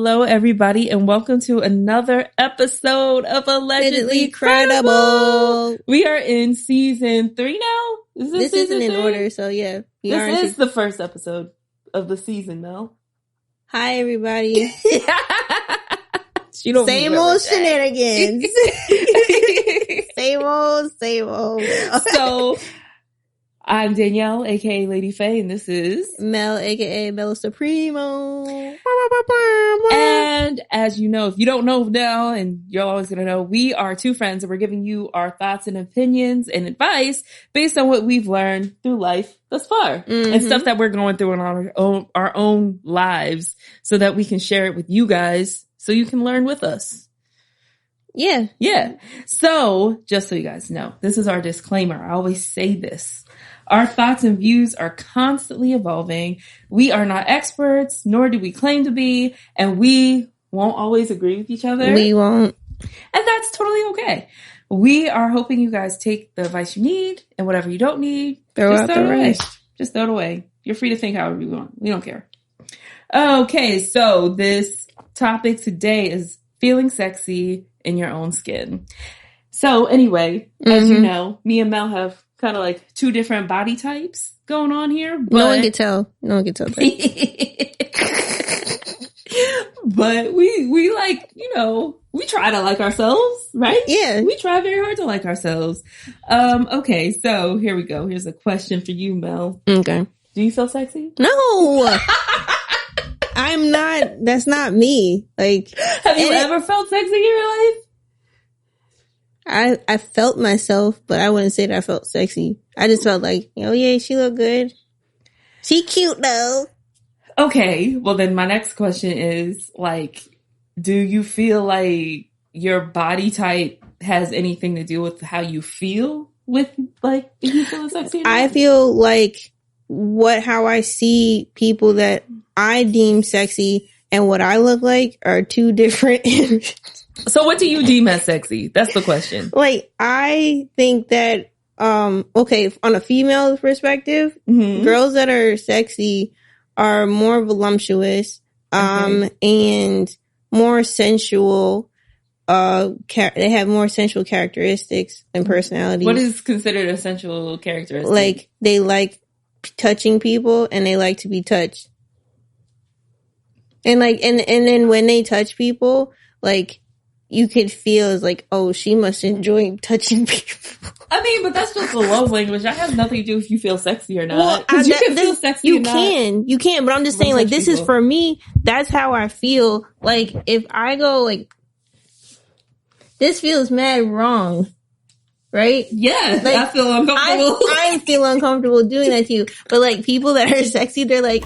hello, everybody, and welcome to another episode of Allegedly Credible. We are in season 3 now. This isn't in order, so yeah. This is the first episode of the season, Mel. Hi, everybody. Same old shenanigans. Same old. So, I'm Danielle, aka Lady Faye, and this is Mel, aka Mel Supremo. And as you know, if you don't know now, and you're always going to know, we are two friends and we're giving you our thoughts and opinions and advice based on what we've learned through life thus far and stuff that we're going through in our own lives so that we can share it with you guys so you can learn with us. Yeah. So just so you guys know, this is our disclaimer. I always say this. Our thoughts and views are constantly evolving. We are not experts, nor do we claim to be, and we won't always agree with each other. We won't. And that's totally okay. We are hoping you guys take the advice you need, and whatever you don't need, just throw it away. Just throw it away. You're free to think however you want. We don't care. Okay, so this topic today is feeling sexy in your own skin. So anyway, as you know, me and Mel have kind of like two different body types going on here. But no one can tell that. But we like, we try to like ourselves, right? Yeah. We try very hard to like ourselves. Okay, so here we go. Here's a question for you, Mel. Okay. Do you feel sexy? No. I'm not. That's not me. Like, have you ever felt sexy in your life? I felt myself, but I wouldn't say that I felt sexy. I just felt like, oh yeah, she look good. She cute though. Okay, well then my next question is like, do you feel like your body type has anything to do with how you feel with like if you feeling sexy or not? I feel like how I see people that I deem sexy and what I look like are two different images. So what do you deem as sexy? That's the question. Like, I think that, okay, on a female perspective, girls that are sexy are more voluptuous, and more sensual. They have more sensual characteristics and personalities. What is considered a sensual characteristic? Like, they like touching people and they like to be touched. And like, and then when they touch people, like, you could feel as like, oh, she must enjoy touching people. I mean, but that's just a love language. That has nothing to do if you feel sexy or not. Well, you can feel sexy. You can, but I'm just saying, like, this is for me. That's how I feel. Like, if I go like, this feels mad wrong, right? Yeah, like, I feel uncomfortable. I feel uncomfortable doing that to you. But like, people that are sexy, they're like.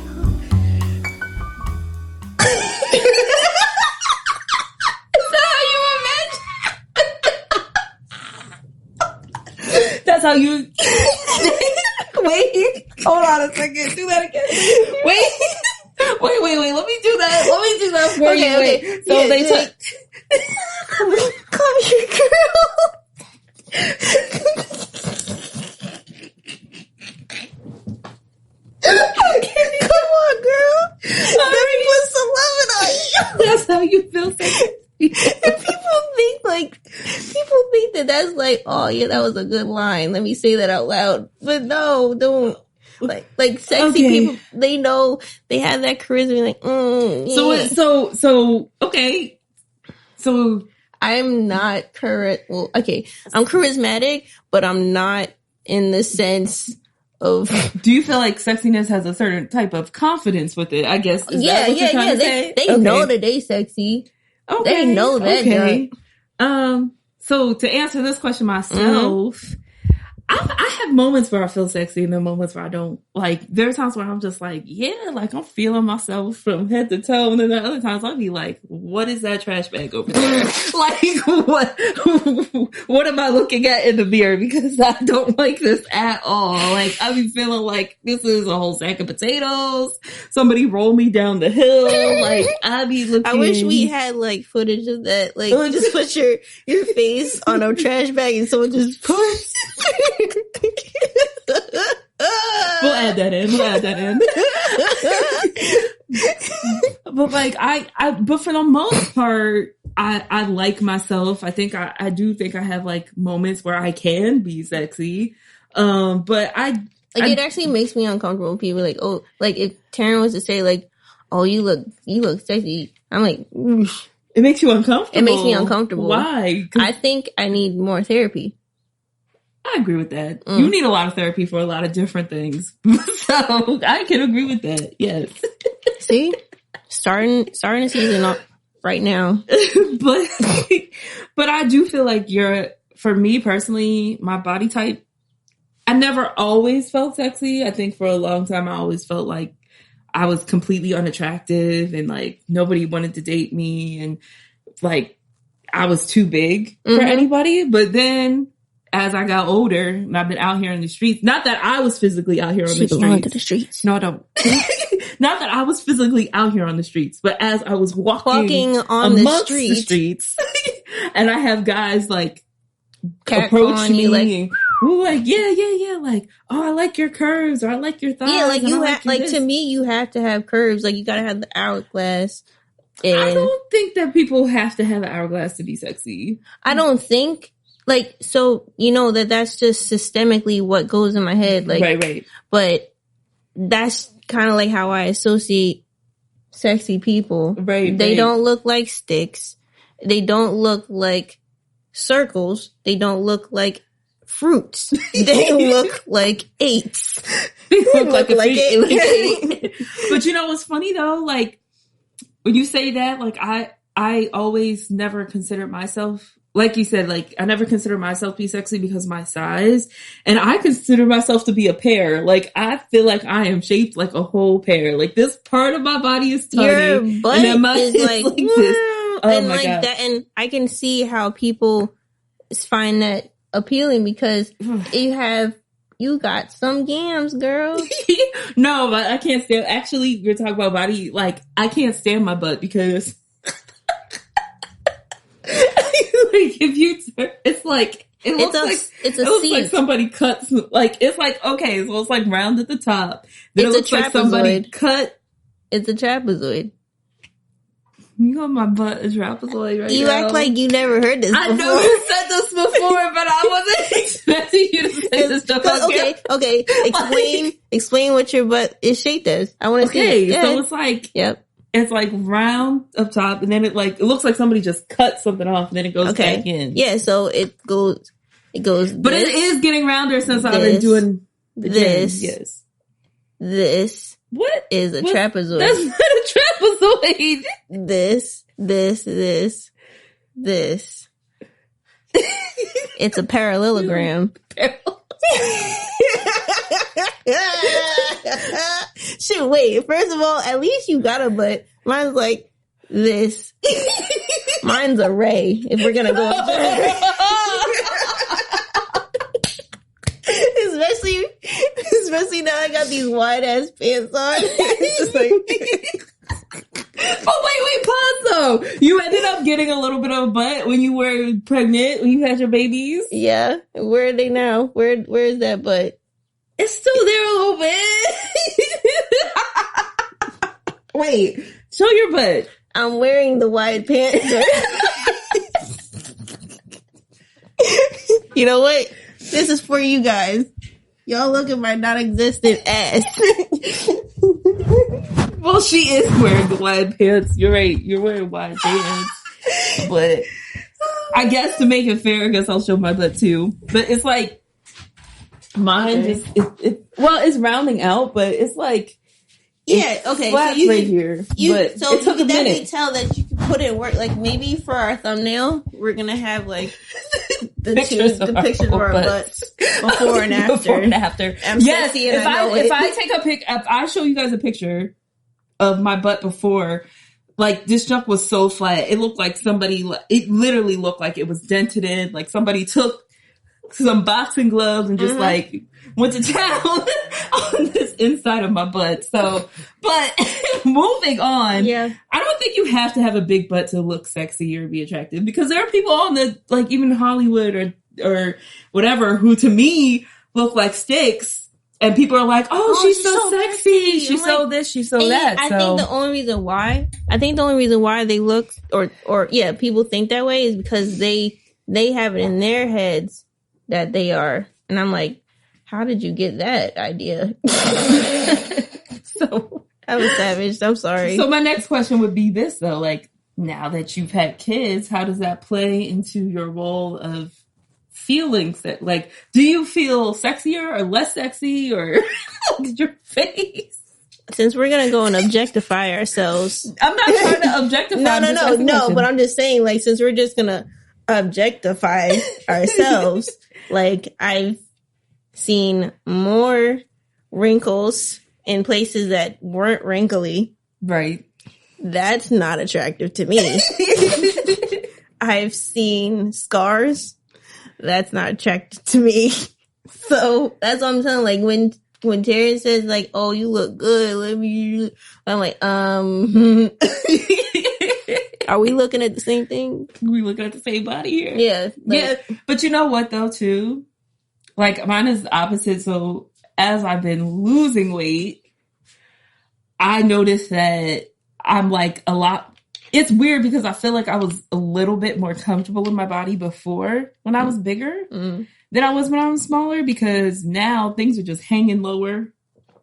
That's how you. Wait, hold on a second. Do that again. Wait. Let me do that for you. Okay. So they touch. Come here, girl. Okay, come on, girl. Let me put some loving on you. That's how you feel sexy. And people think that that's like, oh yeah, that was a good line. Let me say that out loud. But no, don't. Like sexy people, they know they have that charisma. Like, yeah. So okay. So I'm not Well, okay, I'm charismatic, but I'm not in the sense of. Do you feel like sexiness has a certain type of confidence with it? I guess. Is that what you're trying to say? They know that they sexy. Okay. They know that. Okay. So to answer this question myself, I have moments where I feel sexy and then moments where I don't. Like, there are times where I'm just like, yeah, like I'm feeling myself from head to toe. And then there are other times I'll be like, what is that trash bag over there? Like, what am I looking at in the mirror? Because I don't like this at all. Like, I be feeling like this is a whole sack of potatoes. Somebody roll me down the hill. Like, I be looking. I wish we had like footage of that. Like, just put your face on a trash bag and someone just puts. We'll add that in. but like but for the most part, I like myself. I think I do think I have like moments where I can be sexy. But it actually makes me uncomfortable when people like, oh, like if Taryn was to say like, oh, you look sexy. I'm like, oosh. It makes you uncomfortable. It makes me uncomfortable. Why? I think I need more therapy. I agree with that. You need a lot of therapy for a lot of different things. So I can agree with that. Yes. See? Starting the season up right now. but I do feel like for me personally, my body type, I never always felt sexy. I think for a long time, I always felt like I was completely unattractive and like nobody wanted to date me and like I was too big for anybody. But then as I got older and I've been out here in the streets, not that I was physically out here on the streets. She belonged to the streets. No, I don't. Not that I was physically out here on the streets, but as I was walking on the streets and I have guys like approach me like, yeah, like, oh, I like your curves or I like your thighs. Yeah, like you have, like to me, you have to have curves. Like you gotta have the hourglass. And I don't think that people have to have an hourglass to be sexy. I don't think. Like, so, you know, that's just systemically what goes in my head. Like, right. But that's kind of like how I associate sexy people. Right. They don't look like sticks. They don't look like circles. They don't look like fruits. They look like eights. They look like eight. But you know what's funny though? Like, when you say that, like, I always never considered myself, like you said, like, I never considered myself to be sexy because of my size. And I consider myself to be a pear. Like, I feel like I am shaped like a whole pear. Like, this part of my body is tiny. Your butt and then is like this. Oh and my like God. that. And I can see how people find that appealing because you got some gams, girl. No, but I can't stand, actually, you're talking about body, like, I can't stand my butt because like if you it's like it looks like somebody cuts, like it's like, okay, so it's like round at the top, then it looks like somebody cut. It's a trapezoid. You got my butt a trapezoid right you now. You act like you never heard this before. I know you said this before, but I wasn't expecting you to say this stuff. Okay. Explain what your butt is shaped as. I want to see it. So it's like, it's like round up top, and then it looks like somebody just cut something off, and then it goes back in. Yeah, so it goes. But it is getting rounder since I've been doing this. Yes. This. What is a trapezoid? That's not a trapezoid. This. It's a parallelogram. Shit, wait. First of all, at least you got a butt. Mine's like this. Mine's a ray, if we're gonna go up there. Especially now I got these wide ass pants on. It's just like oh wait, pause though. You ended up getting a little bit of a butt when you were pregnant, when you had your babies. Yeah. Where are they now? Where is that butt? It's still there a little bit. Wait, show your butt. I'm wearing the wide pants. You know what? This is for you guys. Y'all look at my non-existent ass. Well, she is wearing the wide pants. You're right. You're wearing wide pants. But I guess to make it fair, I guess I'll show my butt too. But it's like, mine it's rounding out, but it's like, yeah, okay. Flat so right here. But so it took you a can definitely minute. tell that you can put in work. Like maybe for our thumbnail, we're gonna have like the pictures of our butts before and after. Before and after. Yes. If I show you guys a picture of my butt before, like this junk was so flat, it looked like it literally looked like it was dented in. Like somebody took some boxing gloves and just like went to town on this inside of my butt. So, but moving on, I don't think you have to have a big butt to look sexy or be attractive, because there are people on the, like even Hollywood or whatever, who to me look like sticks. And people are like, oh, she's so sexy. She's so like, this, she's so that. I think the only reason why they look or people think that way is because they have it in their heads that they are. And I'm like, how did you get that idea? So I was savage. I'm sorry. So my next question would be this though, like now that you've had kids, how does that play into your role of feelings that like, do you feel sexier or less sexy or your face? Since we're going to go and objectify ourselves. I'm not trying to objectify. No, but I'm just saying like, since we're just going to objectify ourselves, like I've seen more wrinkles in places that weren't wrinkly. Right. That's not attractive to me. I've seen scars. That's not attractive to me. So that's what I'm saying. Like when Terrence says like, "Oh, you look good," I'm like, are we looking at the same thing? We looking at the same body here. Yeah. Yeah. But you know what though too? Like mine is the opposite. So as I've been losing weight, I noticed that I'm like a lot. It's weird because I feel like I was a little bit more comfortable in my body before when I was bigger than I was when I was smaller because now things are just hanging lower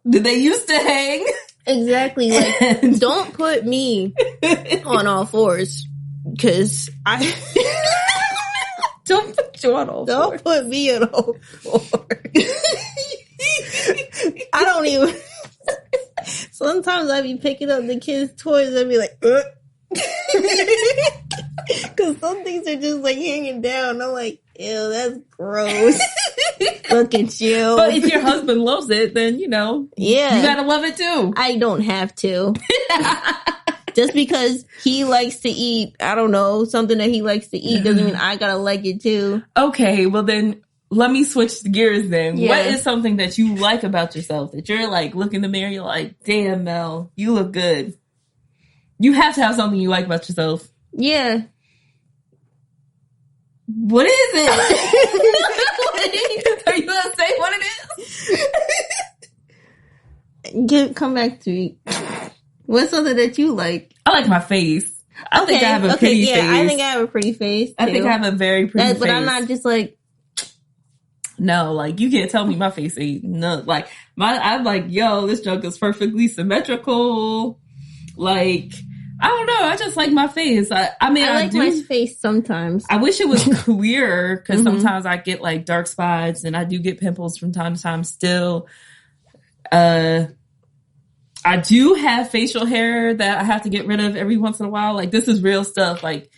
than they used to hang. Exactly. Like, don't put me on all fours because I don't put you on all fours. Don't put me on all fours. I don't even. Sometimes I be picking up the kids' toys and I be like, because some things are just like hanging down. I'm like, ew, that's gross. Look at you. But if your husband loves it, then you know, you gotta love it too. I don't have to. Just because he likes to eat, I don't know, something that he likes to eat doesn't mean I gotta like it too. Okay, well then let me switch gears then. Yeah. What is something that you like about yourself that you're like, look in the mirror, you're like, damn, Mel, you look good. You have to have something you like about yourself. Yeah. What is it? Are you going to say what it is? Come back to me. What's something that you like? I like my face. I think I have a pretty face. I think I have a pretty face, too. I think I have a very pretty face. But I'm not just like... No, like, you can't tell me my face ain't no, like, I'm like, yo, this junk is perfectly symmetrical. Like, I don't know. I just like my face. I like my face sometimes. I wish it was clearer because sometimes I get like dark spots and I do get pimples from time to time still. I do have facial hair that I have to get rid of every once in a while. Like, this is real stuff. Like,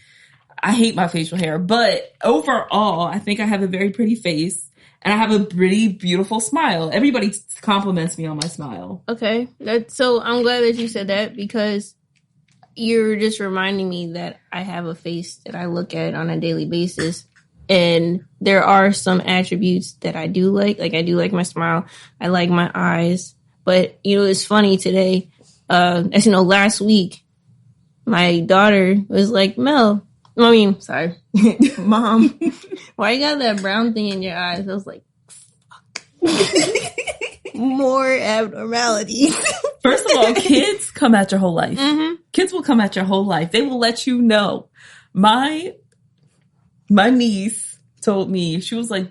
I hate my facial hair, but overall, I think I have a very pretty face. And I have a pretty beautiful smile. Everybody compliments me on my smile. Okay. So I'm glad that you said that because you're just reminding me that I have a face that I look at on a daily basis. And there are some attributes that I do like. Like I do like my smile. I like my eyes. But, you know, it's funny today. As you know, last week, my daughter was like, Mom, why you got that brown thing in your eyes? I was like, fuck. More abnormalities. First of all, kids come at your whole life. Mm-hmm. Kids will come at your whole life. They will let you know. My niece told me, she was like,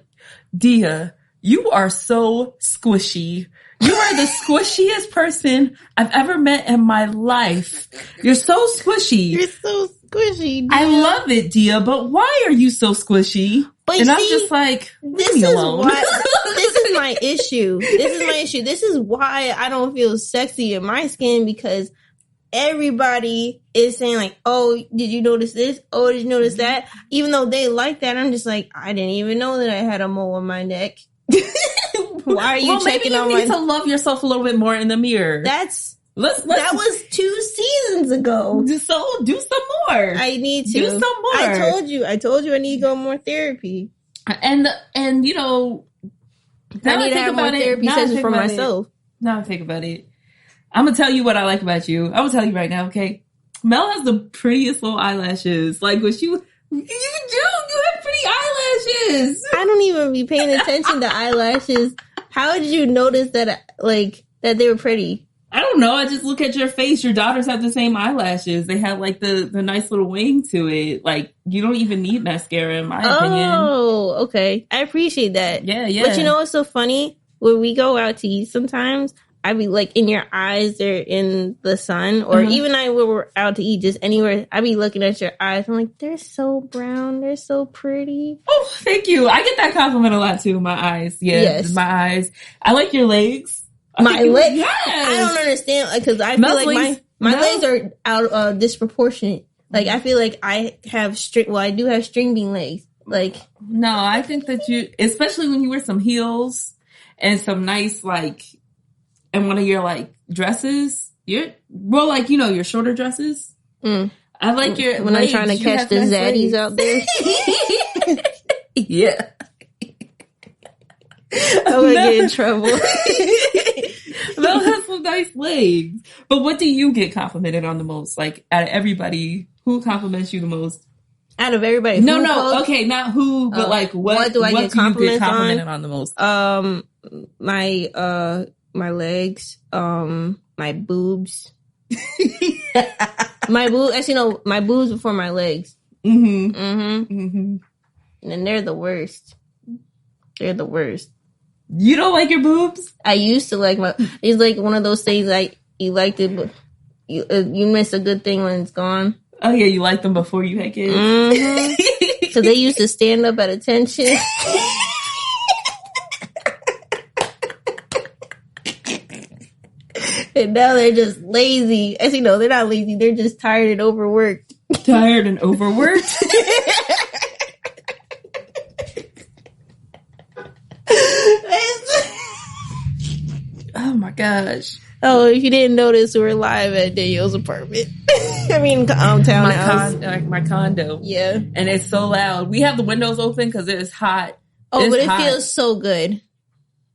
Dia, you are so squishy. You are the squishiest person I've ever met in my life. You're so squishy. You're so squishy, Dia. I love it, Dia, but why are you so squishy? But and I'm just like, leave me alone. This is my issue. This is why I don't feel sexy in my skin because everybody is saying like, oh, did you notice this? Oh, did you notice that? Even though they like that, I'm just like, I didn't even know that I had a mole on my neck. Why are you checking on my... Maybe you need to love yourself a little bit more in the mirror. That was 2 seasons ago. So do some more. I need to. Do some more. I told you I need to go more therapy. And you know... I need to have more therapy sessions for myself. Now I think about it. I'm going to tell you what I like about you. I will tell you right now, okay? Mel has the prettiest little eyelashes. Like, when you have pretty eyelashes. I don't even be paying attention to eyelashes. How did you notice that, like, that they were pretty? I don't know. I just look at your face. Your daughters have the same eyelashes. They have like the nice little wing to it. Like, you don't even need mascara in my opinion. Oh, okay. I appreciate that. Yeah. But you know what's so funny? When we go out to eat sometimes, I be like, in your eyes, they're in the sun. Or even when we're out to eat, just anywhere, I be looking at your eyes. I'm like, they're so brown. They're so pretty. Oh, thank you. I get that compliment a lot too. My eyes. Yeah, yes. My eyes. I like your legs. My legs? Yes. I don't understand, because I feel like my legs are out disproportionate. Like, I feel like I have I do have string bean legs. Like, no, I think that you, especially when you wear some heels and some nice, like, and one of your, like, dresses, like, you know, your shorter dresses. I like your when legs, I'm trying to catch the zaddies out there. Yeah. I'm gonna get in trouble. Mel has some nice legs. But what do you get complimented on the most? Like, out of everybody, who compliments you the most? Out of everybody? No. Okay, not who, but like, what do I get complimented on the most? My legs, my boobs. My boobs, actually, no, my boobs before my legs. And they're the worst. They're the worst. You don't like your boobs? I used to like it's like one of those things, like, you liked it, but you miss a good thing when it's gone. Oh yeah, you liked them before you had kids? So they used to stand up at attention. And now they're just lazy. Actually, no, they're not lazy. They're just tired and overworked. Tired and overworked? Oh my gosh. Oh, if you didn't notice, we're live at Danielle's apartment. I mean, townhouse. My condo. Yeah. And it's so loud. We have the windows open because it's hot. Oh, but it feels so good.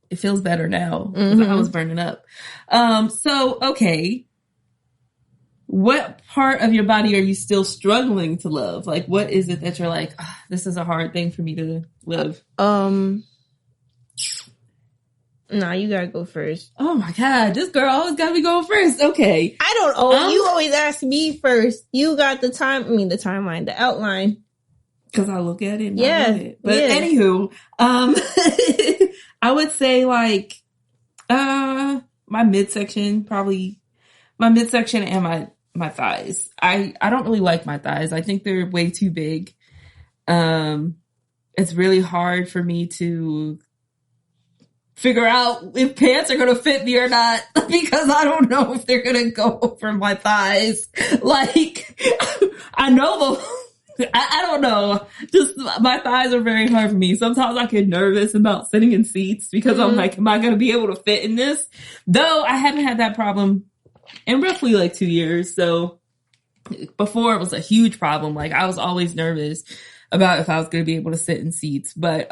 It feels better now because I was burning up. So, okay. What part of your body are you still struggling to love? Like, what is it that you're like, this is a hard thing for me to live? Nah, you gotta go first. Oh my God, this girl always gotta be going first. Okay. I don't know. You always ask me first. You got the timeline, the outline. Because I look at it and I love it. But anywho, I would say like, my midsection and my thighs. I don't really like my thighs. I think they're way too big. It's really hard for me to figure out if pants are going to fit me or not because I don't know if they're going to go over my thighs. Like, I know I don't know. Just my thighs are very hard for me. Sometimes I get nervous about sitting in seats because I'm like, am I going to be able to fit in this? Though I haven't had that problem in roughly like 2 years. So before it was a huge problem. Like I was always nervous about if I was going to be able to sit in seats. But,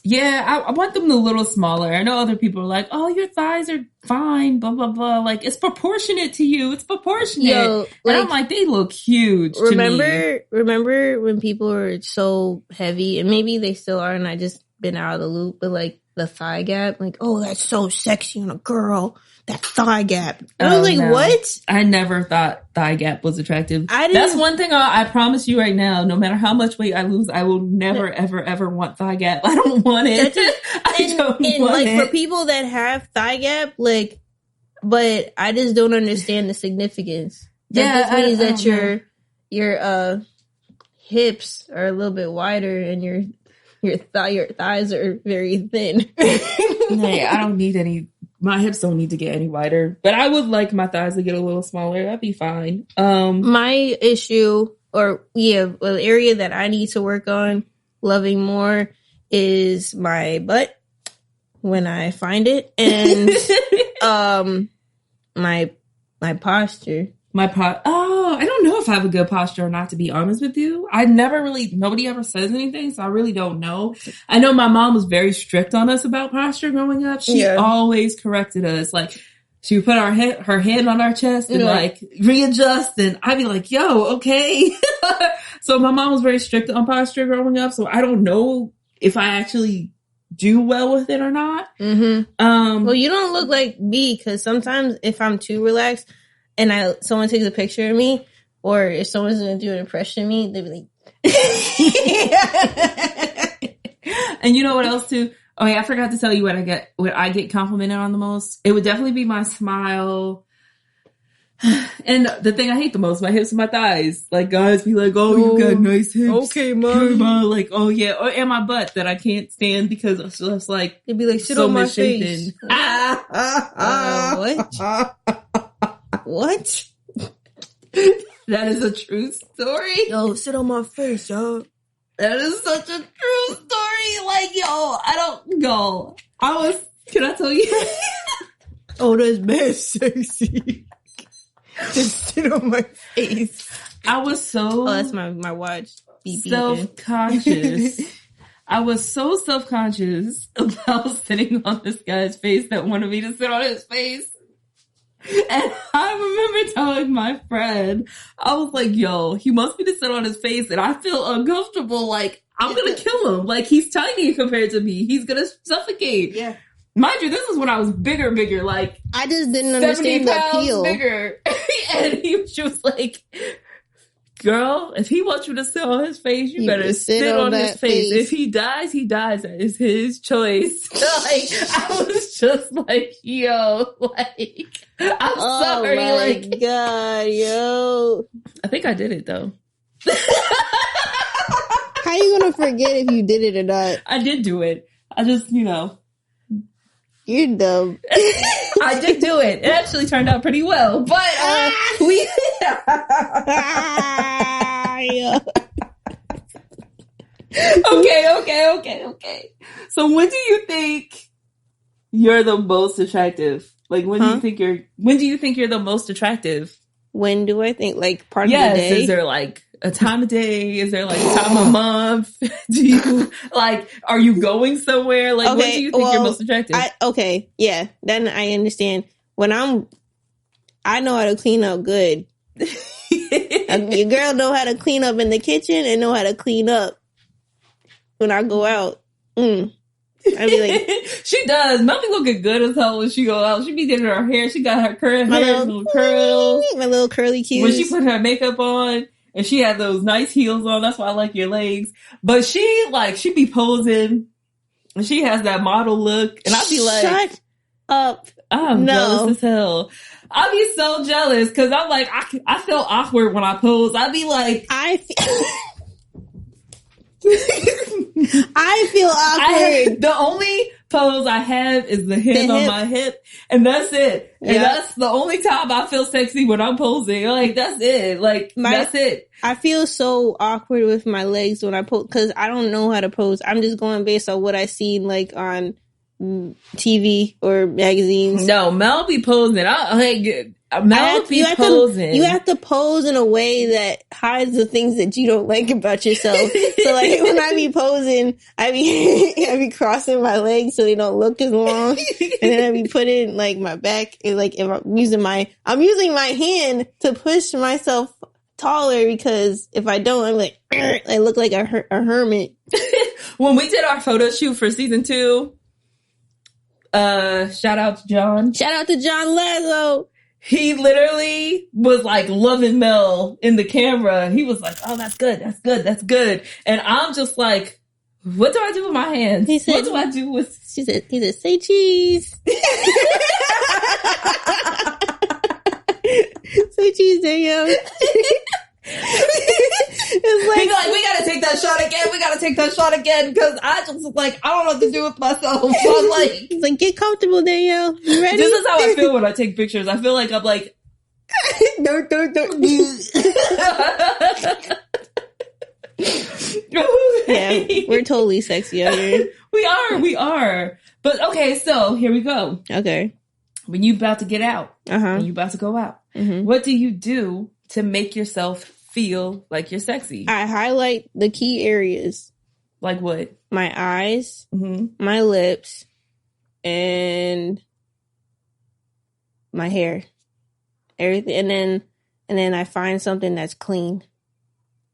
yeah, I want them a little smaller. I know other people are like, oh, your thighs are fine, blah, blah, blah. Like, it's proportionate to you. It's proportionate. Yo, and I'm like, they look huge to me. Remember when people were so heavy, and maybe they still are, and I just been out of the loop, but like the thigh gap, like, oh, that's so sexy on a girl. That thigh gap. I was like, no. What? I never thought thigh gap was attractive. That's one thing I promise you right now. No matter how much weight I lose, I will never, ever, ever want thigh gap. I don't want it. I don't want like, it. For people that have thigh gap, like, but I just don't understand the significance. That just means that your hips are a little bit wider and your thighs are very thin. Hey, I don't need any. My hips don't need to get any wider, but I would like my thighs to get a little smaller. That'd be fine. My issue, the area that I need to work on loving more is my butt when I find it, and my posture. I don't know if I have a good posture or not, to be honest with you. Nobody ever says anything, so I really don't know. I know my mom was very strict on us about posture growing up. She always corrected us. Like, she would put her hand on our chest and like readjust, and I'd be like, yo, okay. So my mom was very strict on posture growing up, so I don't know if I actually do well with it or not. Well, you don't look like me, because sometimes if I'm too relaxed and someone takes a picture of me, or if someone's going to do an impression of me, they'd be like, and you know what else too? Oh yeah, I forgot to tell you what I get complimented on the most. It would definitely be my smile. And the thing I hate the most, my hips and my thighs. Like, guys be like, oh, you got nice hips. Okay, Mom. Like, oh yeah. And my butt that I can't stand because it's just like, they'd be like, sit so on my misshapen. face. What? That is a true story. Yo, sit on my face, yo. That is such a true story. Like, yo, can I tell you? Oh, that's mad sexy. Just sit on my face. I was so... Oh, that's my watch. Beep, self-conscious. I was so self-conscious about sitting on this guy's face that wanted me to sit on his face. And I remember telling my friend, I was like, yo, he wants me to sit on his face and I feel uncomfortable. Like, I'm going to kill him. Like, he's tiny compared to me. He's going to suffocate. Yeah. Mind you, this is when I was bigger. Like, I just didn't understand the appeal. Bigger. And she was like, girl, if he wants you to sit on his face, you better sit on his face. If he dies, he dies. That is his choice. Like, I was just like, yo, like, I'm sorry. Oh my like, God, yo. I think I did it though. How you gonna forget if you did it or not? I did do it. I just, You're dumb. I did do it. It actually turned out pretty well. But we Okay. So when do you think you're the most attractive? Like when do you think you're the most attractive? When do I think? Like part of the day? Is there like a time of day? Is there like a time of month? Do you are you going somewhere? Like when do you think you're most attractive? Yeah. Then I understand. When I know how to clean up good. Your girl know how to clean up in the kitchen and know how to clean up when I go out. I'd be like, she does. Mel be looking good as hell when she go out. She be getting her hair. She got her curls, my little curly cues. When she put her makeup on and she had those nice heels on. That's why I like your legs. But she be posing and she has that model look. And I'd be like, shut up. I'm jealous as hell. I'd be so jealous because I'm like, I feel awkward when I pose. I'd be like, I feel awkward. The only pose I have is the hand on my hip, and that's it. And that's the only time I feel sexy when I'm posing. Like, that's it. Like, that's it. I feel so awkward with my legs when I pose because I don't know how to pose. I'm just going based on what I seen like on TV or magazines. No, Mel be posing. Mel be posing. You have to pose in a way that hides the things that you don't like about yourself. So like when I be posing, I be crossing my legs so they don't look as long, and then I be putting like my back. Like if I'm using my hand to push myself taller because if I don't, I'm like I look like a hermit. When we did our photo shoot for season 2. Shout out to John Lazo. He literally was like loving Mel in the camera. He was like, oh, that's good. And I'm just like, what do I do with my hands? He said, what do I do with... He said, say cheese. Say cheese, Danielle. It's like, we gotta take that shot again because I just like, I don't know what to do with myself. So I'm like, he's like, get comfortable, Danielle. You ready? This is how I feel when I take pictures. I feel like I'm like, don't. Yeah, we're totally sexy out here. We are. But okay, so here we go. Okay. When you about to get out, when you about to go out, what do you do to make yourself feel like you're sexy? I highlight the key areas. Like what? My eyes, my lips, and my hair. Everything. And then I find something that's clean.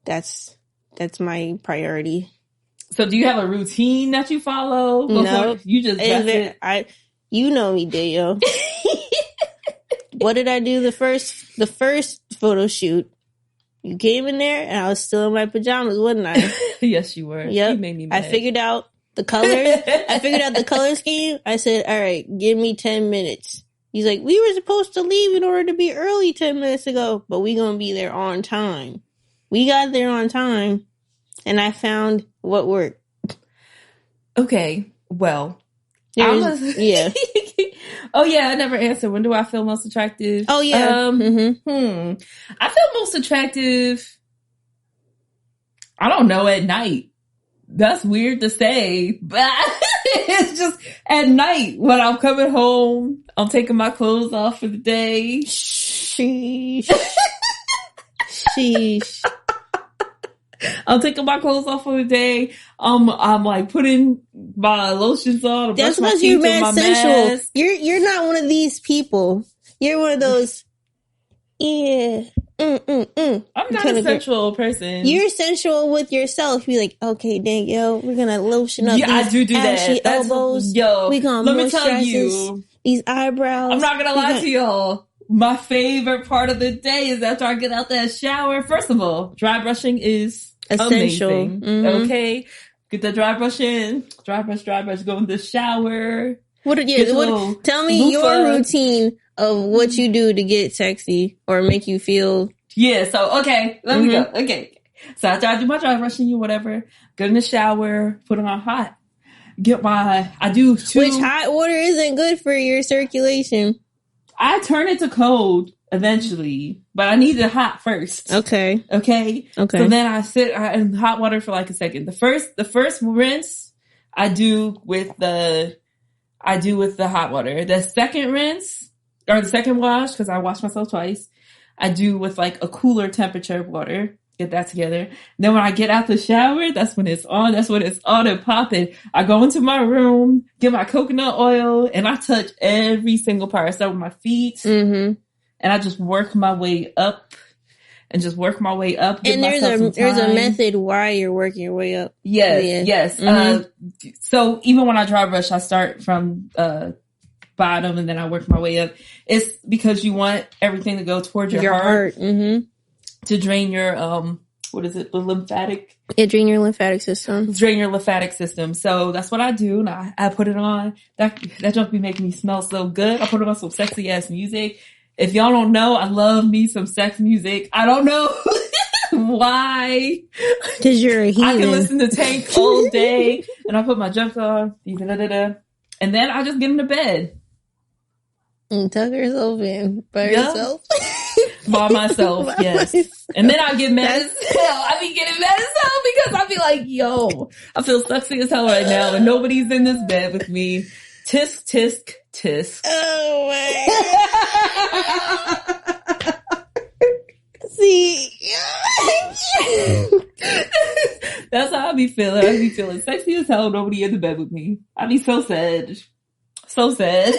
That's my priority. So do you have a routine that you follow? No, you just dress it? You know me, Danielle. What did I do the first photo shoot? You came in there and I was still in my pajamas, wasn't I? Yes, you were. Yep. You made me mad. I figured out the colors. I figured out the color scheme. I said, all right, give me 10 minutes. He's like, we were supposed to leave in order to be early 10 minutes ago, but we going to be there on time. We got there on time and I found what worked. Okay. Well, yeah. Oh yeah, I never answered. When do I feel most attractive? Oh yeah. I feel most attractive, I don't know, at night. That's weird to say, but it's just at night when I'm coming home, I'm taking my clothes off for the day. Sheesh. Sheesh. I'm taking my clothes off for the day. I'm like putting my lotions on. That's because you're mad sensual. Mask. You're not one of these people. You're one of those. Yeah. I'm not a sensual person. You're sensual with yourself. Be like, okay, Danielle, we're gonna lotion up. Yeah, I do that. Elbows. We gonna let me tell you, these eyebrows. I'm not gonna lie to y'all. My favorite part of the day is after I get out that shower. First of all, dry brushing is essential. Amazing. Mm-hmm. Okay, get the dry brush in. Dry brush. Go in the shower. Tell me your routine of what you do to get sexy or make you feel. Yeah. So okay, let me go. Okay. So after I do my dry brushing, whatever, get in the shower, put on hot. I do two. Which hot water isn't good for your circulation. I turn it to cold eventually, but I need it hot first. Okay. So then I sit in hot water for like a second. The first rinse I do with the hot water. The second rinse or the second wash, because I wash myself twice, I do with like a cooler temperature water. Get that together. Then when I get out the shower, that's when it's on. That's when it's on and popping. I go into my room, get my coconut oil, and I touch every single part. I start with my feet, and I just work my way up, and there's a method why you're working your way up. Yes. So even when I dry brush, I start from bottom, and then I work my way up. It's because you want everything to go towards your heart. To drain your, the lymphatic? Yeah, drain your lymphatic system. So that's what I do. And I put it on. That junk be making me smell so good. I put it on some sexy ass music. If y'all don't know, I love me some sex music. I don't know why. Cause you're a heathen. I can listen to Tank all day and I put my junk on. And then I just get into bed. And tuck herself in by herself. By myself, yes. And then I get mad as hell. I be getting mad as hell because I be like, yo, I feel sexy as hell right now and nobody's in this bed with me. Tisk, tisk, tisk. Oh my God. See. That's how I be feeling. I be feeling sexy as hell, nobody in the bed with me. I be so sad. So sad.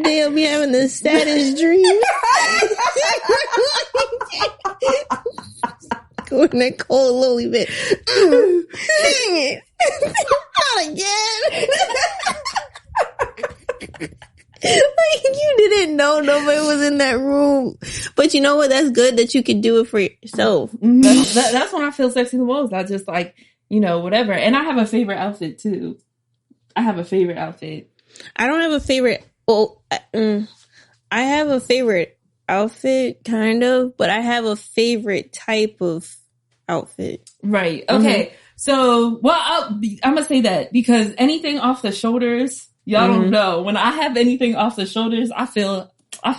Damn, me having the saddest dream. Go in that cold lowly bed. Dang it. Not again. Like, you didn't know nobody was in that room. But you know what? That's good that you can do it for yourself. That's when I feel sexy the most. I just like, whatever. And I have a favorite outfit too. I don't have a favorite. Well, I have a favorite outfit, kind of, but I have a favorite type of outfit. Right. Okay. So, I'm going to say that because anything off the shoulders, y'all don't know. When I have anything off the shoulders, I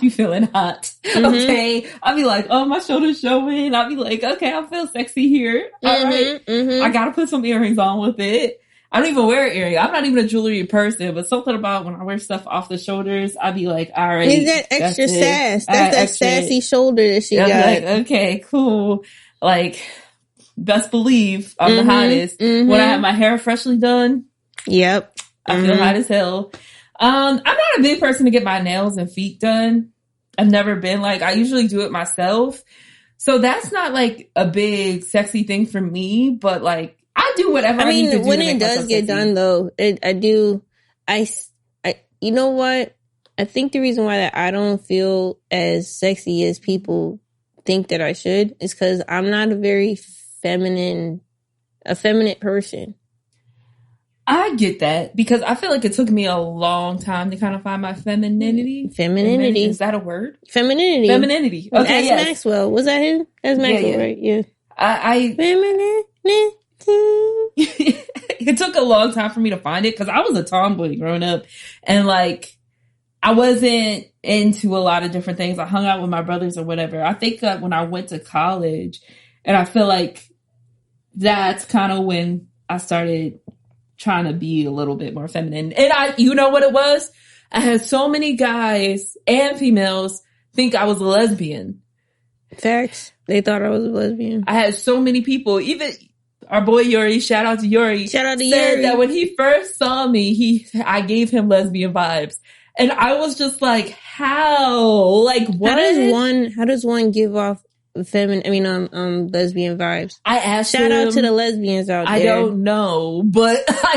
be feeling hot. Okay. I'll be like, oh, my shoulders showing. I'll be like, okay, I feel sexy here. All right. I got to put some earrings on with it. I don't even wear earrings. I'm not even a jewelry person, but something about when I wear stuff off the shoulders, I'd be like, all right. Is that extra sass? That's that sassy shoulder that she got. Like, okay, cool. Like, best believe I'm the hottest. When I have my hair freshly done. Yep. I feel hot as hell. I'm not a big person to get my nails and feet done. I've never been I usually do it myself. So that's not like a big sexy thing for me, but I do whatever I need to do. When it does get done, though, you know what? I think the reason why that I don't feel as sexy as people think that I should is because I'm not a very feminine person. I get that because I feel like it took me a long time to kind of find my femininity. Femininity. Is that a word? Femininity. Femininity. Okay, That's Maxwell. Was that him? That's Maxwell, right? Yeah. Femininity. It took a long time for me to find it because I was a tomboy growing up, and like I wasn't into a lot of different things. I hung out with my brothers or whatever. I think that when I went to college, and I feel like that's kind of when I started trying to be a little bit more feminine. And you know what it was? I had so many guys and females think I was a lesbian. Facts. They thought I was a lesbian. I had so many people, even our boy Yuri, shout out to Yuri. Said Yuri. That when he first saw me, I gave him lesbian vibes. And I was just like, how? Like, what? How does one give off lesbian vibes? I asked Shout out to the lesbians out there. I don't know. But I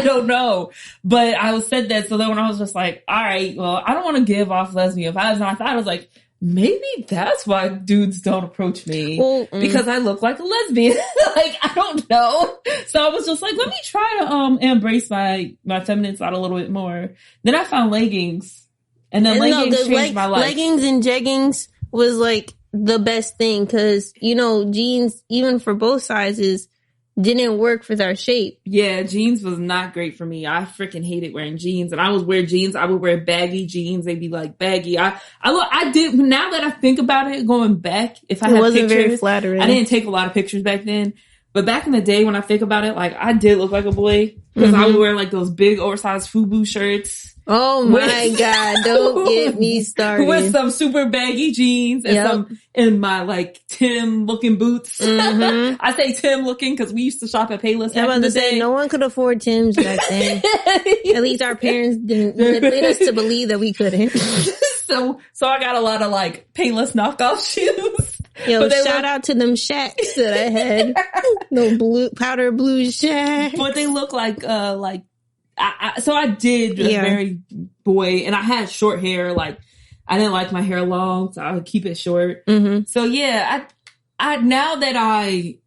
said that. So then when I was just like, all right, well, I don't want to give off lesbian vibes. And I was like, maybe that's why dudes don't approach me. Because I look like a lesbian. Like, I don't know. So I was just like, let me try to embrace my feminine side a little bit more. Then I found leggings. And then leggings changed my life. Leggings and jeggings was like the best thing because, jeans, even for both sizes, didn't work for our shape. Yeah, jeans was not great for me. I freaking hated wearing jeans. And I would wear jeans. I would wear baggy jeans. They'd be like baggy. I did, now that I think about it, going back, if I had pictures, very flattering. I didn't take a lot of pictures back then. But back in the day when I think about it, like I did look like a boy because I would wear like those big oversized FUBU shirts. Oh my God, don't get me started. With some super baggy jeans and my like Tim looking boots. Mm-hmm. I say Tim looking because we used to shop at Payless back in the day. No one could afford Tims back then. At least our parents didn't lead us to believe that we couldn't. So I got a lot of like Payless knockoff shoes. Yo, shout out to them Shacks that I had. No powder blue Shacks. But they look like so I did just very boy, and I had short hair. Like I didn't like my hair long, so I would keep it short. Mm-hmm. So yeah, I now that I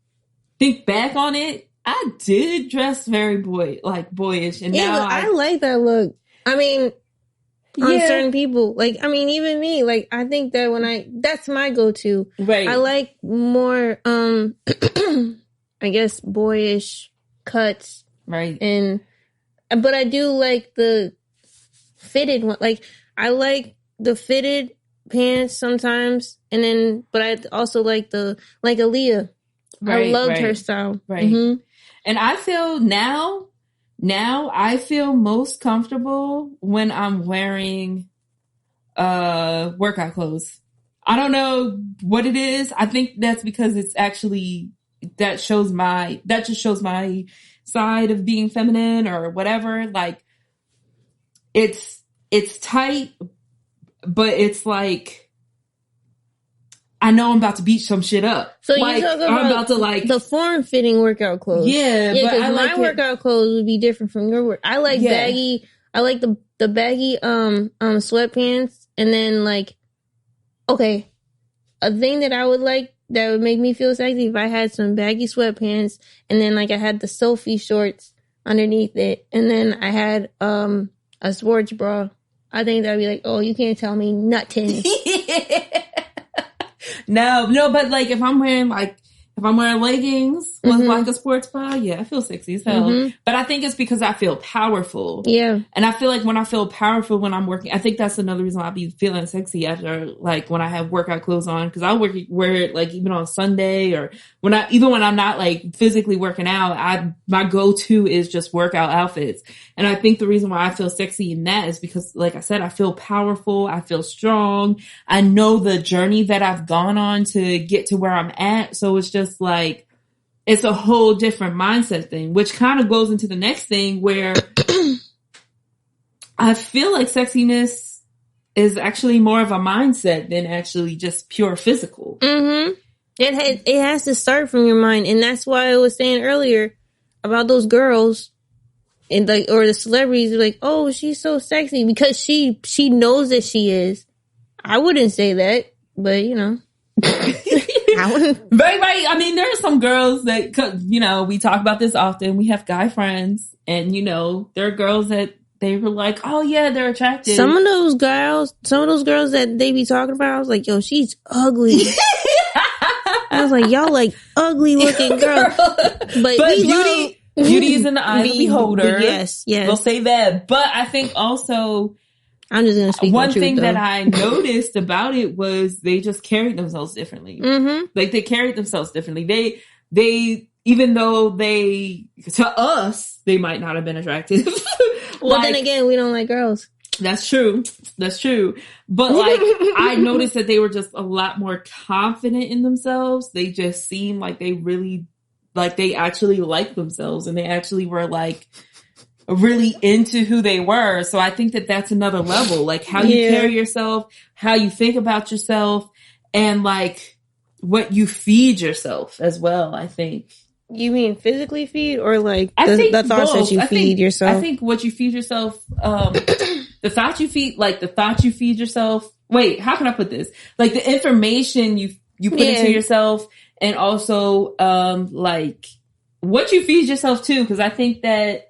think back on it, I did dress very boyish, and now I like that look. I mean, on certain people, even me, I think that that's my go-to. Right. I like more, I guess, boyish cuts. Right. But I do like the fitted one. Like, I like the fitted pants sometimes. But I also like Aaliyah. Right, I loved her style. Right. Mm-hmm. And I feel now I feel most comfortable when I'm wearing, workout clothes. I don't know what it is. I think that's because it's actually, that just shows my side of being feminine or whatever. Like it's tight, but it's like I know I'm about to beat some shit up. So like, you talk about the form-fitting workout clothes. Yeah, but my workout clothes would be different from your work. I like baggy. I like the baggy sweatpants, and then a thing that I would like that would make me feel sexy if I had some baggy sweatpants, and then I had the Sophie shorts underneath it, and then I had a sports bra. I think that'd be like, oh, you can't tell me nothing. No, but if I'm wearing leggings with like a sports bra, yeah, I feel sexy as hell. Mm-hmm. But I think it's because I feel powerful. Yeah. And I feel like when I feel powerful when I'm working, I think that's another reason why I be feeling sexy after when I have workout clothes on, because I wear it even on Sunday or when I'm not physically working out, my go-to is just workout outfits. And I think the reason why I feel sexy in that is because, like I said, I feel powerful. I feel strong. I know the journey that I've gone on to get to where I'm at. So it's just it's a whole different mindset thing, which kind of goes into the next thing where I feel like sexiness is actually more of a mindset than actually just pure physical. Mm-hmm. It has to start from your mind. And that's why I was saying earlier, about those girls and like, or the celebrities are like, oh, she's so sexy because she knows that she is. I wouldn't say that, but you know. I wouldn't. Right. I mean, there are some girls that, you know, we talk about this often. We have guy friends and, you know, there are girls that they were like, oh yeah, they're attractive. Some of those girls that they be talking about, I was like, yo, she's ugly. I was like, y'all like ugly looking girls. But beauty is in the eye of the beholder. Yes. We'll say that. But I think also, I'm just gonna speak one thing though. that I noticed about it was they just carried themselves differently. Mm-hmm. Like they carried themselves differently. They even though to us they might not have been attractive. Well, then again, we don't like girls. That's true. But like I noticed that they were just a lot more confident in themselves. They just seemed like they really like they actually liked themselves and they actually were like really into who they were. So I think that that's another level, like how you carry yourself, how you think about yourself, and like what you feed yourself as well. I think. You mean physically feed or like the thoughts that you feed yourself? I think what you feed yourself, the thoughts you feed yourself. Wait, how can I put this? Like the information you put into yourself, and also like what you feed yourself too. Because I think that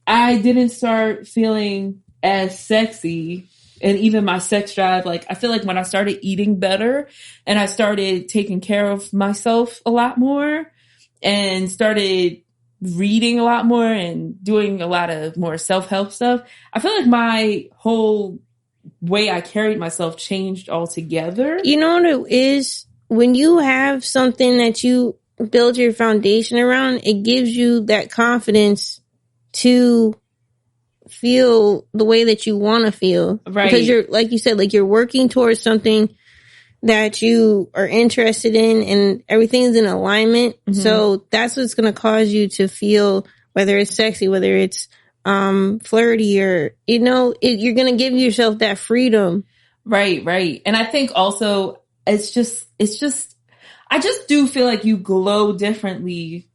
I didn't start feeling as sexy, and even my sex drive, like I feel like when I started eating better and I started taking care of myself a lot more and started reading a lot more and doing a lot of more self-help stuff, I feel like my whole way I carried myself changed altogether. You know what it is? When you have something that you build your foundation around, it gives you that confidence to feel the way that you want to feel. Right. Because you're, like you said, like you're working towards something that you are interested in and everything's in alignment. Mm-hmm. So that's what's going to cause you to feel, whether it's sexy, whether it's flirty, or, you know, you're going to give yourself that freedom. Right. And I think also I just do feel like you glow differently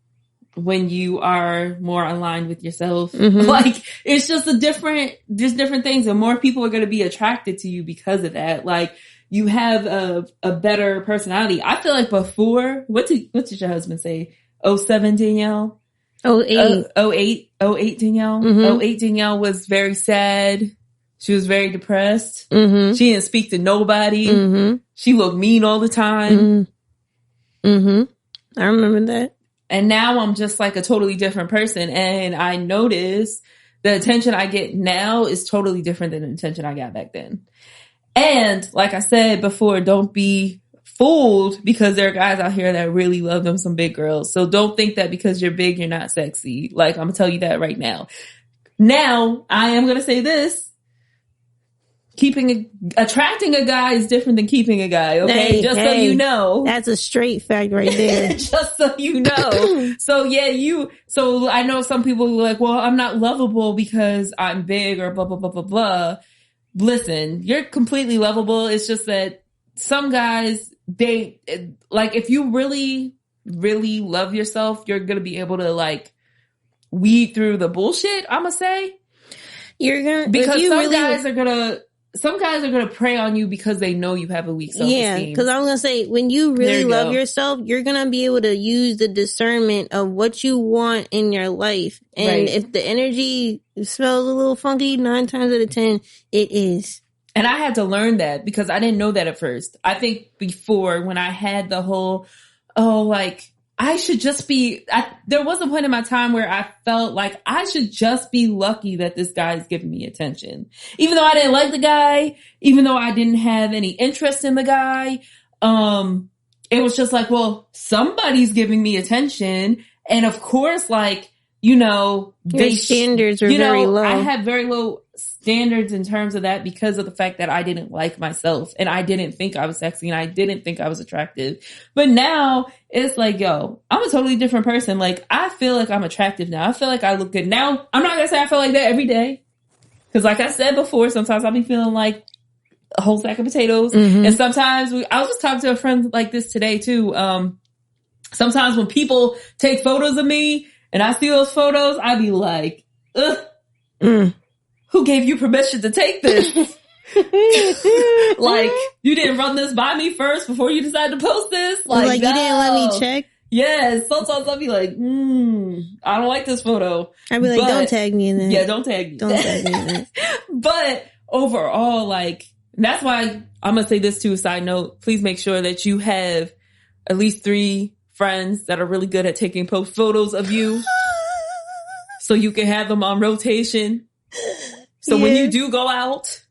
when you are more aligned with yourself. Mm-hmm. Like it's just different things, and more people are going to be attracted to you because of that. Like you have a better personality. I feel like before, what did your husband say? 07 Danielle? 08 Danielle? Mm-hmm. 08 Danielle was very sad. She was very depressed. Mm-hmm. She didn't speak to nobody. Mm-hmm. She looked mean all the time. Mm-hmm. I remember that. And now I'm just like a totally different person. And I notice the attention I get now is totally different than the attention I got back then. And like I said before, don't be fooled, because there are guys out here that really love them some big girls. So don't think that because you're big, you're not sexy. Like I'm gonna tell you that right now. Now I am gonna say this. Attracting a guy is different than keeping a guy, okay? So you know. That's a straight fact right there. Just so you know. So I know some people are like, well, I'm not lovable because I'm big or blah, blah, blah, blah, blah. Listen, you're completely lovable. It's just that some guys, if you really, really love yourself, you're going to be able to like weed through the bullshit, I'm going to say. Because some guys are going to prey on you because they know you have a weak self-esteem. Yeah, because I'm going to say, when you really love yourself, you're going to be able to use the discernment of what you want in your life. And if the energy smells a little funky, 9 times out of 10, it is. And I had to learn that because I didn't know that at first. I think before, when I had the whole, I should just be, there was a point in my time where I felt like I should just be lucky that this guy is giving me attention. Even though I didn't like the guy, even though I didn't have any interest in the guy, it was just like, well, somebody's giving me attention. And of course, like, you know, your standards are very low. I had very low standards in terms of that because of the fact that I didn't like myself and I didn't think I was sexy and I didn't think I was attractive. But now it's like, yo, I'm a totally different person. Like, I feel like I'm attractive now. I feel like I look good. Now, I'm not going to say I feel like that every day. Because like I said before, sometimes I'll be feeling like a whole sack of potatoes. Mm-hmm. And sometimes I was just talking to a friend like this today too. Sometimes when people take photos of me and I see those photos, I'd be like, ugh, who gave you permission to take this? Like, you didn't run this by me first before you decided to post this? Like no. You didn't let me check? Yes, sometimes I'll be like, I don't like this photo. I'd be like, don't tag me in that. Yeah, don't tag me. Don't tag me in that. But overall, like, that's why I'm going to say this too, side note, please make sure that you have at least 3 friends that are really good at taking post photos of you so you can have them on rotation. So when you do go out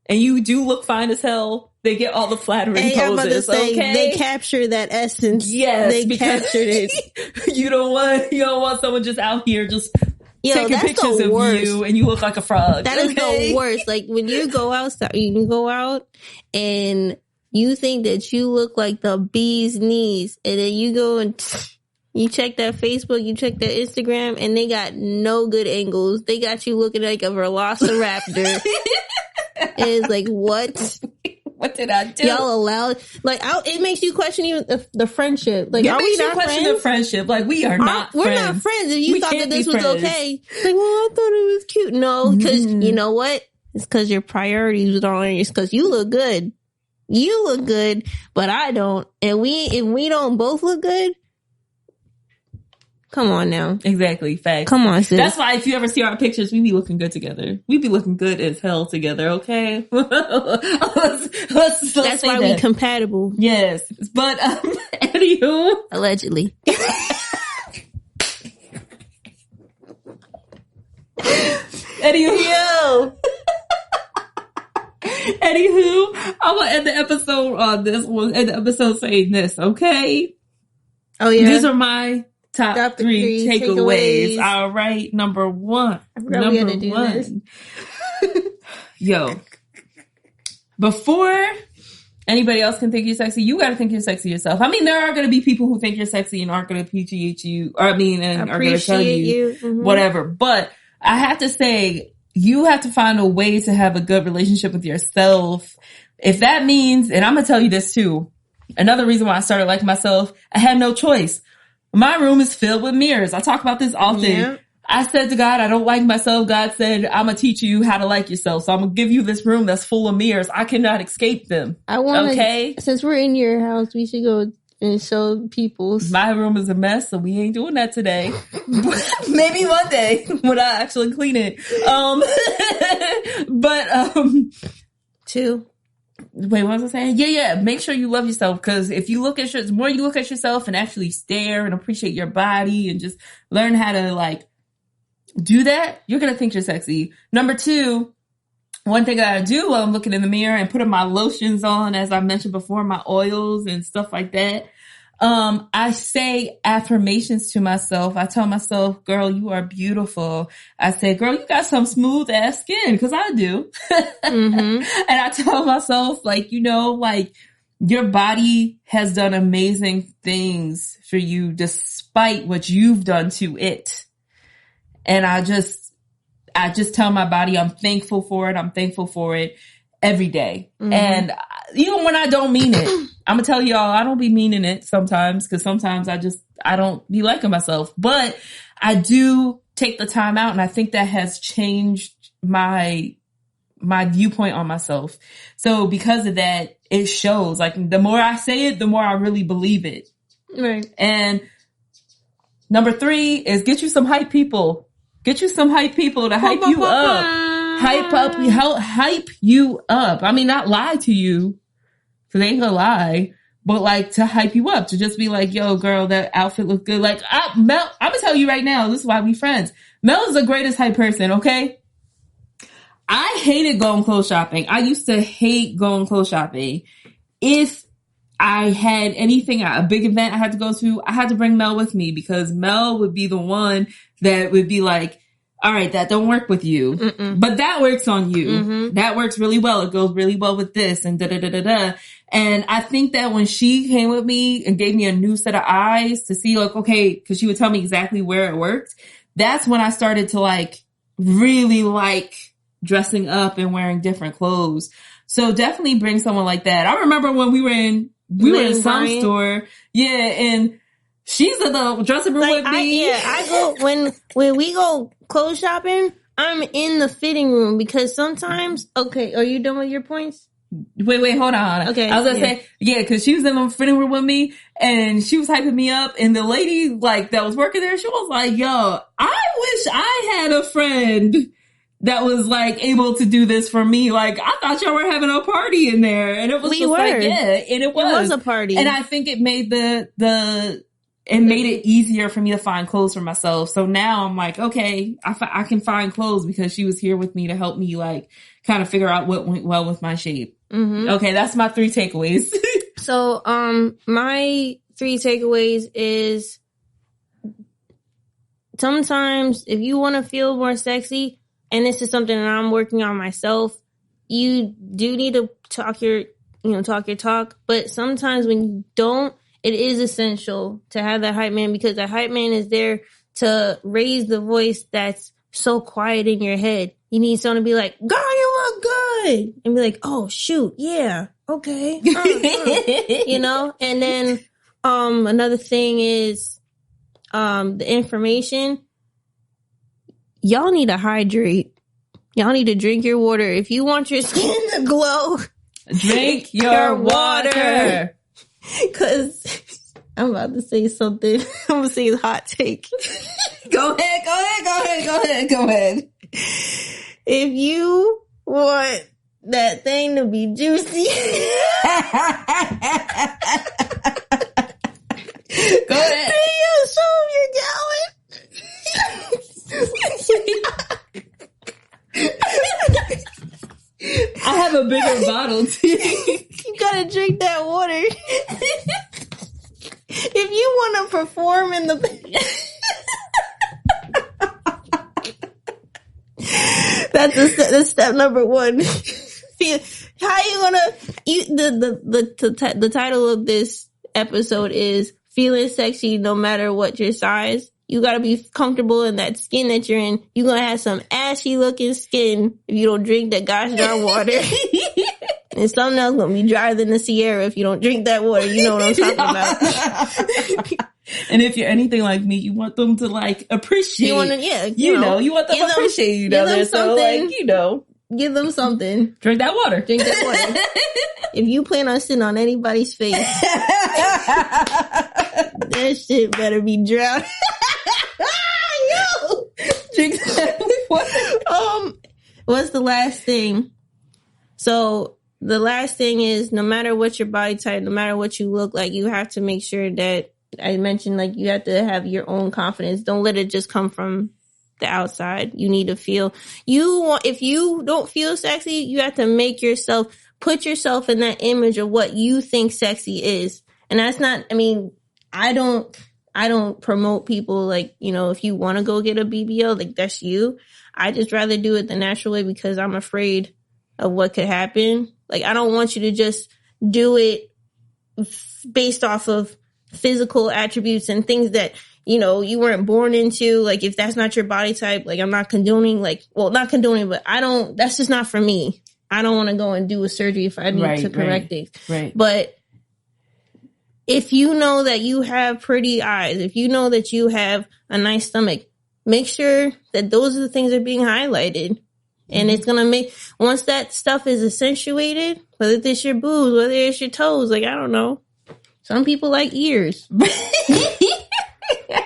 and you do look fine as hell, they get all the flattering poses. I'm about to say, okay? They capture that essence. Yes, they captured it. You don't want someone just out here just taking pictures of you and you look like a frog. That is the worst. Like when you go outside, you can go out and you think that you look like the bee's knees, and then you go and you check that Facebook, you check that Instagram, and they got no good angles. They got you looking like a velociraptor. And it's like, what? What did I do? Y'all allowed, like, it makes you question even the friendship. Like, it are makes we you not question friends? the friendship. Like, we are not We're friends. not friends. If you thought that this was friends. okay, like, well, I thought it was cute. No, because you know what? It's because your priorities are on. It's because you look good. You look good, but I don't. And if we don't both look good, come on now. Exactly. Facts. Come on, sis. That's why if you ever see our pictures, we be looking good together. We be looking good as hell together, okay? let's That's why we compatible. Yes. But, anywho. Allegedly. Anywho, I'm gonna end the episode on this one, end the episode saying this, okay? Oh, yeah. These are my top 3 takeaways. All right, number 1. Number 1. Yo, before anybody else can think you're sexy, you gotta think you're sexy yourself. I mean, there are gonna be people who think you're sexy and aren't gonna appreciate you, and are gonna tell you whatever. But I have to say, you have to find a way to have a good relationship with yourself. If that means, and I'm gonna tell you this too, another reason why I started liking myself, I had no choice. My room is filled with mirrors. I talk about this often. Yeah. I said to God, I don't like myself. God said, I'm going to teach you how to like yourself. So I'm going to give you this room that's full of mirrors. I cannot escape them. Okay? Since we're in your house, we should go and show people. My room is a mess, so we ain't doing that today. Maybe one day when I actually clean it. Two. Wait, what was I saying? Yeah. Make sure you love yourself, because if you look at the more you look at yourself and actually stare and appreciate your body and just learn how to like do that, you're gonna think you're sexy. Number 2, one thing that I do while I'm looking in the mirror and putting my lotions on, as I mentioned before, my oils and stuff like that. I say affirmations to myself. I tell myself, girl, you are beautiful. I say, girl, you got some smooth ass skin, because I do. And I tell myself, like, like your body has done amazing things for you despite what you've done to it. And I just tell my body I'm thankful for it. I'm thankful for it every day. And even when I don't mean it, I'm gonna tell y'all, I don't be meaning it sometimes, because sometimes I don't be liking myself, but I do take the time out, and I think that has changed my viewpoint on myself. So because of that, it shows. Like, the more I say it, the more I really believe it. Right. And number 3 is get you some hype people. Get you some hype people to hype you up. Hype you up. I mean, not lie to you, because they ain't gonna lie, but like to hype you up, to just be like, yo, girl, that outfit look good. Like, Mel, I'm gonna tell you right now, this is why we friends. Mel is the greatest hype person, okay? I hated going clothes shopping. I used to hate going clothes shopping. If I had anything, a big event I had to go to, I had to bring Mel with me, because Mel would be the one that would be like, all right, that don't work with you, but that works on you. That works really well. It goes really well with this, and da-da-da-da-da. And I think that when she came with me and gave me a new set of eyes to see, like, okay, because she would tell me exactly where it worked, that's when I started to like really like dressing up and wearing different clothes. So definitely bring someone like that. I remember when we were in some store, and She's in the dressing room with me. I go when we go clothes shopping, I'm in the fitting room because sometimes, okay, are you done with your points? Wait, hold on. Okay. I was gonna say, because she was in the fitting room with me and she was hyping me up, and the lady like that was working there, she was like, yo, I wish I had a friend that was like able to do this for me. Like, I thought y'all were having a party in there, and it was and it was a party. And I think it made it made it easier for me to find clothes for myself. So now I'm like, okay, I can find clothes because she was here with me to help me like kind of figure out what went well with my shape. Mm-hmm. Okay, that's my 3 takeaways. So, my 3 takeaways is sometimes if you want to feel more sexy, and this is something that I'm working on myself, you do need to talk your talk. But sometimes when you don't, it is essential to have that hype man, because that hype man is there to raise the voice that's so quiet in your head. You need someone to be like, girl, you look good. And be like, oh, shoot. Yeah. Okay. You know? And then, another thing is, the information. Y'all need to hydrate. Y'all need to drink your water. If you want your skin to glow, drink your water. Cause I'm about to say something. I'm gonna say a hot take. Go ahead. If you want that thing to be juicy, go ahead. Show them your gallon. I have a bigger bottle too. You gotta drink that water. If you want to perform in the... That's step number 1. How you gonna... The title of this episode is Feeling Sexy No Matter What Your Size. You gotta be comfortable in that skin that you're in. You're gonna have some ashy looking skin if you don't drink that gosh darn water. And something else gonna be drier than the Sierra if you don't drink that water. You know what I'm talking about. And if you're anything like me, you want them to like appreciate. You want them to appreciate you down there. So like, give them something. Drink that water. If you plan on sitting on anybody's face, that shit better be drowned. Yo, drink that water. What's the last thing? So the last thing is, no matter what your body type, no matter what you look like, you have to make sure that, I mentioned, like, you have to have your own confidence. Don't let it just come from the outside. You need to feel, if you don't feel sexy, you have to put yourself in that image of what you think sexy is. And that's not, I don't promote people like, if you want to go get a BBL, like, that's you. I just rather do it the natural way because I'm afraid of what could happen. Like, I don't want you to just do it based off of physical attributes and things that, you weren't born into. Like, if that's not your body type, like, I'm not condoning, not condoning, but that's just not for me. I don't want to go and do a surgery if I need to correct it. Right. But if you know that you have pretty eyes, if you know that you have a nice stomach, make sure that those are the things that are being highlighted. And it's going to once that stuff is accentuated, whether it's your boobs, whether it's your toes, like, I don't know. Some people like ears.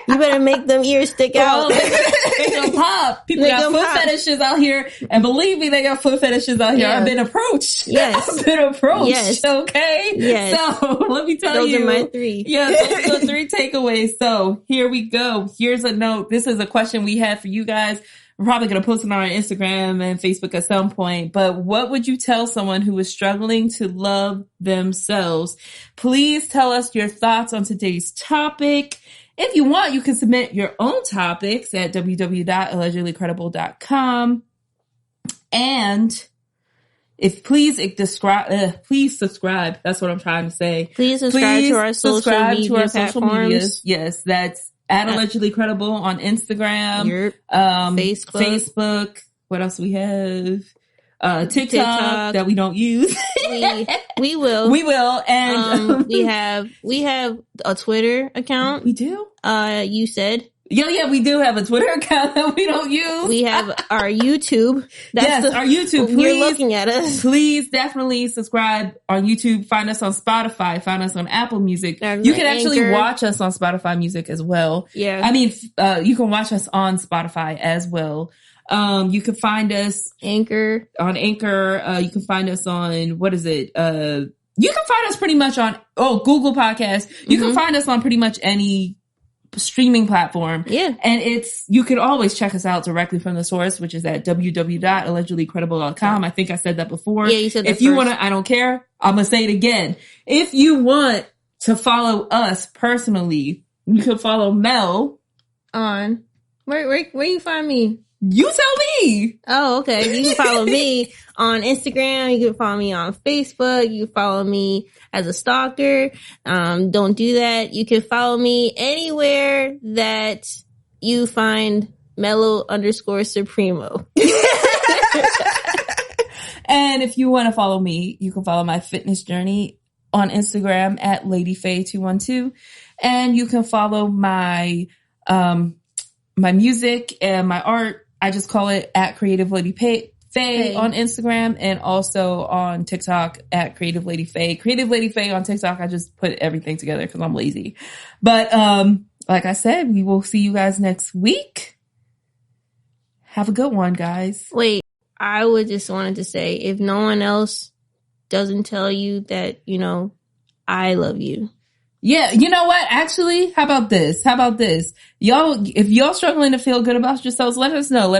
You better make them ears stick out. They gonna pop. People got foot fetishes out here. And believe me, they got foot fetishes out here. Yeah. I've been approached. Yes. I've been approached. Yes. Okay? Yes. So, let me tell you. Those are my 3. Yeah, those are the 3 takeaways. So, here we go. Here's a note. This is a question we had for you guys. We're probably going to post it on our Instagram and Facebook at some point. But what would you tell someone who is struggling to love themselves? Please tell us your thoughts on today's topic. If you want, you can submit your own topics at www.allegedlycredible.com. And please subscribe. That's what I'm trying to say. Please subscribe to our social media platforms. Yes, that's at Allegedly Credible on Instagram. Facebook. What else we have? TikTok that we don't use. we will. We will. And we have a Twitter account. We do? You said. Yeah, we do have a Twitter account that we don't use. We have our YouTube. That's our YouTube. Please, you're looking at us. Please definitely subscribe on YouTube. Find us on Spotify. Find us on Apple Music. You can actually watch us on Spotify Music as well. Yeah. I mean, you can watch us on Spotify as well. You can find us on Anchor. You can find us on, what is it? You can find us pretty much on, Google Podcasts. You can find us on pretty much any streaming platform. Yeah. And you can always check us out directly from the source, which is at www.allegedlycredible.com. I think I said that before. Yeah, you said that If you want to, I don't care. I'm going to say it again. If you want to follow us personally, you can follow Mel on, where you find me? You tell me. Oh, okay. You can follow me on Instagram. You can follow me on Facebook. You can follow me as a stalker. Don't do that. You can follow me anywhere that you find Mellow_Supremo. And if you want to follow me, you can follow my fitness journey on Instagram at LadyFaye212. And you can follow my music and my art. I just call it at Creative Lady Faye on Instagram, and also on TikTok at Creative Lady Faye. Creative Lady Faye on TikTok. I just put everything together because I'm lazy. But like I said, we will see you guys next week. Have a good one, guys. Wait, I would just wanted to say, if no one else doesn't tell you that, I love you. Yeah, you know what? Actually, how about this? Y'all, if y'all struggling to feel good about yourselves, let us know.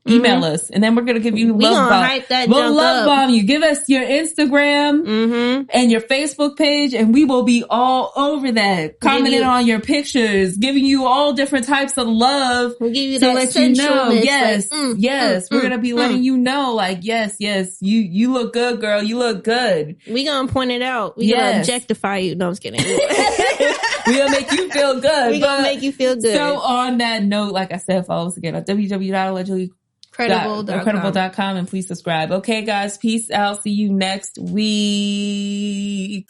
Email us, and then we're gonna give you love bomb. Hype that we'll love bomb you. Give us your Instagram and your Facebook page, and we will be all over that. Commenting on your pictures, giving you all different types of love. We'll give you to that let you know. Yes, like, we're gonna be letting you know, like, yes, you look good, girl. You look good. We gonna point it out. We gonna objectify you. No, I'm just kidding. We gonna make you feel good. We gonna make you feel good. So on that note, like I said, follow us again on www.allegedlycredible.com and please subscribe. Okay, guys, peace out. See you next week.